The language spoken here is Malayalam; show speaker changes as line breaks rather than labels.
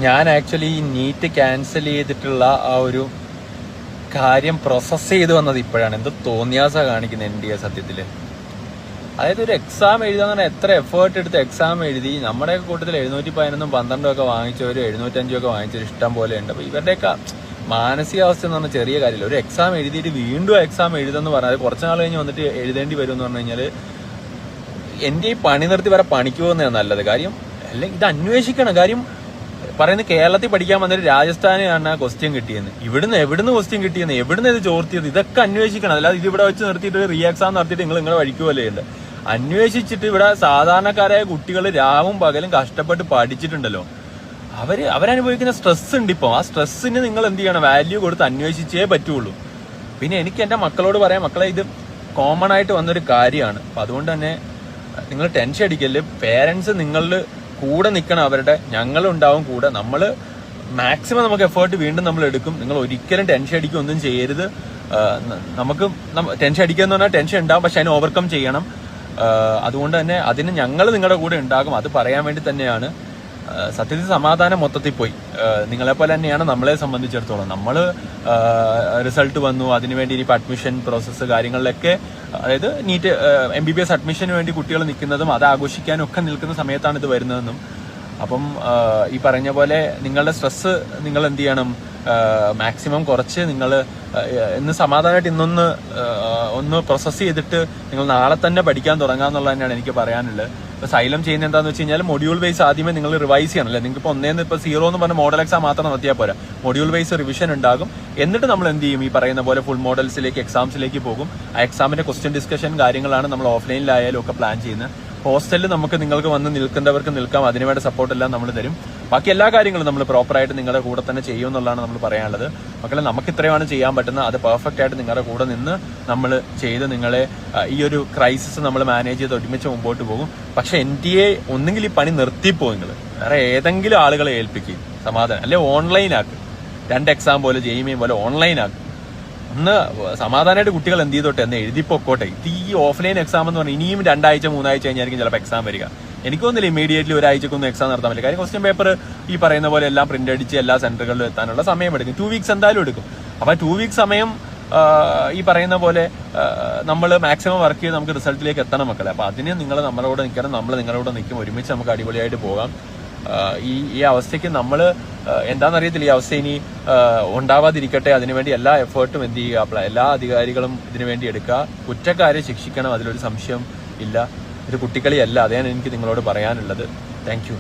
ഞാൻ ആക്ച്വലി ഈ നീറ്റ് ക്യാൻസൽ ചെയ്തിട്ടുള്ള ആ ഒരു കാര്യം പ്രോസസ് ചെയ്ത് വന്നത് ഇപ്പോഴാണ്. എന്ത് തോന്നിയാസ കാണിക്കുന്നത് NDA സത്യത്തില്. അതായത് ഒരു എക്സാം എഴുതാന്ന് പറഞ്ഞാൽ എത്ര എഫേർട്ട് എടുത്ത് എക്സാം എഴുതി. നമ്മുടെ കൂട്ടത്തിൽ 711 12 ഒക്കെ വാങ്ങിച്ചവരും 705 ഒക്കെ വാങ്ങിച്ചൊരു ഇഷ്ടം പോലെ ഉണ്ട്. അപ്പൊ ഇവരുടെയൊക്കെ മാനസികാവസ്ഥ എന്ന് പറഞ്ഞാൽ ചെറിയ കാര്യമില്ല. ഒരു എക്സാം എഴുതിയിട്ട് വീണ്ടും എക്സാം എഴുതെന്ന് പറഞ്ഞാൽ കുറച്ച് നാൾ കഴിഞ്ഞ് വന്നിട്ട് എഴുതേണ്ടി വരും എന്ന് പറഞ്ഞു കഴിഞ്ഞാൽ എന്റെ ഈ പണി നിർത്തി വരെ പണിക്ക് പോകുന്നതാണ് നല്ലത്. കാര്യം അല്ലെങ്കിൽ ഇത് അന്വേഷിക്കണം. കാര്യം പറയുന്നത് കേരളത്തിൽ പഠിക്കാൻ വന്നിട്ട് രാജസ്ഥാനാണ് ക്വസ്റ്റ്യൻ കിട്ടിയെന്ന്. എവിടുന്ന് ക്വസ്റ്റ്യൻ കിട്ടിയെന്ന്, എവിടുന്ന് ഇത് ചോർത്തിയത്, ഇതൊക്കെ അന്വേഷിക്കണം. അല്ലാതെ ഇത് ഇവിടെ വെച്ച് നിർത്തിയിട്ട് റീ എക്സാം നടത്തിയിട്ട് നിങ്ങളെ വഴിക്കുമല്ലേ ഉണ്ട്. അന്വേഷിച്ചിട്ട് ഇവിടെ സാധാരണക്കാരായ കുട്ടികൾ രാവും പകലും കഷ്ടപ്പെട്ട് പഠിച്ചിട്ടുണ്ടല്ലോ. അവരനുഭവിക്കുന്ന സ്ട്രെസ് ഉണ്ട്. ഇപ്പം ആ സ്ട്രെസ്സിന് നിങ്ങൾ എന്ത് ചെയ്യണം, വാല്യൂ കൊടുത്ത് അന്വേഷിച്ചേ പറ്റുള്ളൂ. പിന്നെ എനിക്ക് എന്റെ മക്കളോട് പറയാം, മക്കളെ ഇത് കോമൺ ആയിട്ട് വന്നൊരു കാര്യമാണ്. അപ്പൊ അതുകൊണ്ട് തന്നെ നിങ്ങൾ ടെൻഷൻ അടിക്കല്. പേരൻസ് നിങ്ങളുടെ കൂടെ നിൽക്കണം. അവരുടെ ഞങ്ങളുണ്ടാവും കൂടെ. നമ്മൾ മാക്സിമം നമുക്ക് എഫേർട്ട് വീണ്ടും നമ്മൾ എടുക്കും. നിങ്ങൾ ഒരിക്കലും ടെൻഷൻ അടിക്കുക ഒന്നും ചെയ്യരുത്. നമുക്ക് ടെൻഷൻ അടിക്കുക എന്ന് പറഞ്ഞാൽ ടെൻഷൻ ഉണ്ടാവും, പക്ഷെ അതിനെ ഓവർകം ചെയ്യണം. അതുകൊണ്ട് തന്നെ അതിന് ഞങ്ങൾ നിങ്ങളുടെ കൂടെ ഉണ്ടാകും. അത് പറയാൻ വേണ്ടി തന്നെയാണ്. സത്യത്തിൽ സമാധാനം മൊത്തത്തിൽ പോയി. നിങ്ങളെപ്പോലെ തന്നെയാണ് നമ്മളെ സംബന്ധിച്ചിടത്തോളം. നമ്മൾ റിസൾട്ട് വന്നു, അതിനുവേണ്ടി ഇനിയിപ്പോൾ അഡ്മിഷൻ പ്രോസസ്സ് കാര്യങ്ങളിലൊക്കെ, അതായത് നീറ്റ് MBBS അഡ്മിഷന് വേണ്ടി കുട്ടികൾ നിൽക്കുന്നതും അത് ആഘോഷിക്കാനും ഒക്കെ നിൽക്കുന്ന സമയത്താണ് ഇത് വരുന്നതെന്നും. അപ്പം ഈ പറഞ്ഞ പോലെ നിങ്ങളുടെ സ്ട്രെസ് നിങ്ങൾ എന്ത് ചെയ്യണം, മാക്സിമം കുറച്ച് നിങ്ങൾ ഇന്ന് സമാധാനമായിട്ട് ഒന്ന് പ്രോസസ്സ് ചെയ്തിട്ട് നിങ്ങൾ നാളെ തന്നെ പഠിക്കാൻ തുടങ്ങാന്നുള്ളത് തന്നെയാണ് എനിക്ക് പറയാനുള്ളത്. ഇപ്പൊ സൈലം ചെയ്യുന്ന എന്താന്ന് വെച്ച് കഴിഞ്ഞാൽ മൊഡ്യൂൾ വൈസ് ആദ്യമേ നിങ്ങൾ റിവൈസ് ചെയ്യണം. അല്ലേ, നിങ്ങൾക്ക് ഇപ്പോൾ 0 എന്ന് പറഞ്ഞ മോഡൽ എക്സാം മാത്രം നടത്തിയാൽ പോരാ. മൊഡ്യൂൾ വൈസ് റിവിഷൻ ഉണ്ടാകും. എന്നിട്ട് നമ്മൾ എന്ത് ചെയ്യും, ഈ പറയുന്ന പോലെ ഫുൾ മോഡൽസിലേക്ക് എക്സാംസിലേക്ക് പോകും. ആ എക്സാമിന്റെ ക്വസ്റ്റ്യൻ ഡിസ്കഷൻ കാര്യങ്ങളാണ് നമ്മൾ ഓഫ്ലൈനിലായാലും ഒക്കെ പ്ലാൻ ചെയ്യുന്നത്. ഹോസ്റ്റലിൽ നമുക്ക് നിങ്ങൾക്ക് വന്ന് നിൽക്കേണ്ടവർക്ക് നിൽക്കാം. അതിനുവേണ്ട സപ്പോർട്ട് എല്ലാം നമ്മൾ തരും. ബാക്കി എല്ലാ കാര്യങ്ങളും നമ്മൾ പ്രോപ്പറായിട്ട് നിങ്ങളുടെ കൂടെ തന്നെ ചെയ്യും എന്നുള്ളതാണ് നമ്മൾ പറയാനുള്ളത്. മക്കളെ, നമുക്ക് ഇത്രയാണ് ചെയ്യാൻ പറ്റുന്നത്. അത് പെർഫെക്റ്റ് ആയിട്ട് നിങ്ങളുടെ കൂടെ നിന്ന് നമ്മൾ ചെയ്ത് നിങ്ങളെ ഈ ഒരു ക്രൈസിസ് നമ്മൾ മാനേജ് ചെയ്ത് ഒരുമിച്ച് മുമ്പോട്ട് പോകും. പക്ഷെ NTA ഒന്നെങ്കിൽ ഈ പണി നിർത്തിപ്പോ, നിങ്ങൾ വേറെ ഏതെങ്കിലും ആളുകളെ ഏൽപ്പിക്കും സമാധാനം. അല്ലെ ഓൺലൈനാക്കും. 2 എക്സാം പോലെ JEE പോലെ ഓൺലൈനാക്കും. ഒന്ന് സമാധാനമായിട്ട് കുട്ടികൾ എന്ത് ചെയ്തോട്ടെ, എന്ന് എഴുതിപ്പോക്കോട്ടെ. ഇത് ഈ ഓഫ്ലൈൻ എക്സാം എന്ന് പറഞ്ഞാൽ ഇനിയും 2 ആഴ്ച 3 ആഴ്ച കഴിഞ്ഞായിരിക്കും ചിലപ്പോൾ എക്സാം വരിക. എനിക്കൊന്നില്ല ഇമീഡിയറ്റ്ലി ഒരാഴ്ചക്കൊന്നും എക്സാം നടത്താൻ പറ്റില്ല. കാര്യം ക്വസ്റ്റ്യൻ പേപ്പർ ഈ പറയുന്ന പോലെ എല്ലാം പ്രിന്റ് അടിച്ച് എല്ലാ സെന്ററുകളിലും എത്താനുള്ള സമയം എടുക്കും. 2 വീക്സ് എന്തായാലും എടുക്കും. അപ്പൊ 2 വീക്സ് സമയം ഈ പറയുന്ന പോലെ നമ്മൾ മാക്സിമം വർക്ക് ചെയ്ത് നമുക്ക് റിസൾട്ടിലേക്ക് എത്തണം മക്കളെ. അപ്പൊ അതിന് നിങ്ങൾ നമ്മുടെ കൂടെ നിൽക്കണം, നമ്മൾ നിങ്ങളുടെ കൂടെ നിൽക്കും. ഒരുമിച്ച് നമുക്ക് അടിപൊളിയായിട്ട് പോകാം. ഈ അവസ്ഥയ്ക്ക് നമ്മൾ എന്താണെന്നറിയത്തില്ല. ഈ അവസ്ഥ ഇനി ഉണ്ടാവാതിരിക്കട്ടെ. അതിനുവേണ്ടി എല്ലാ എഫേർട്ടും എന്ത് ചെയ്യുക, എല്ലാ അധികാരികളും ഇതിനുവേണ്ടി എടുക്കുക. കുറ്റക്കാരെ ശിക്ഷിക്കണം, അതിലൊരു സംശയം ഇല്ല. ഇത് കുട്ടിക്കളിയല്ല. അതാണ് എനിക്ക് നിങ്ങളോട് പറയാനുള്ളത്. Thank you.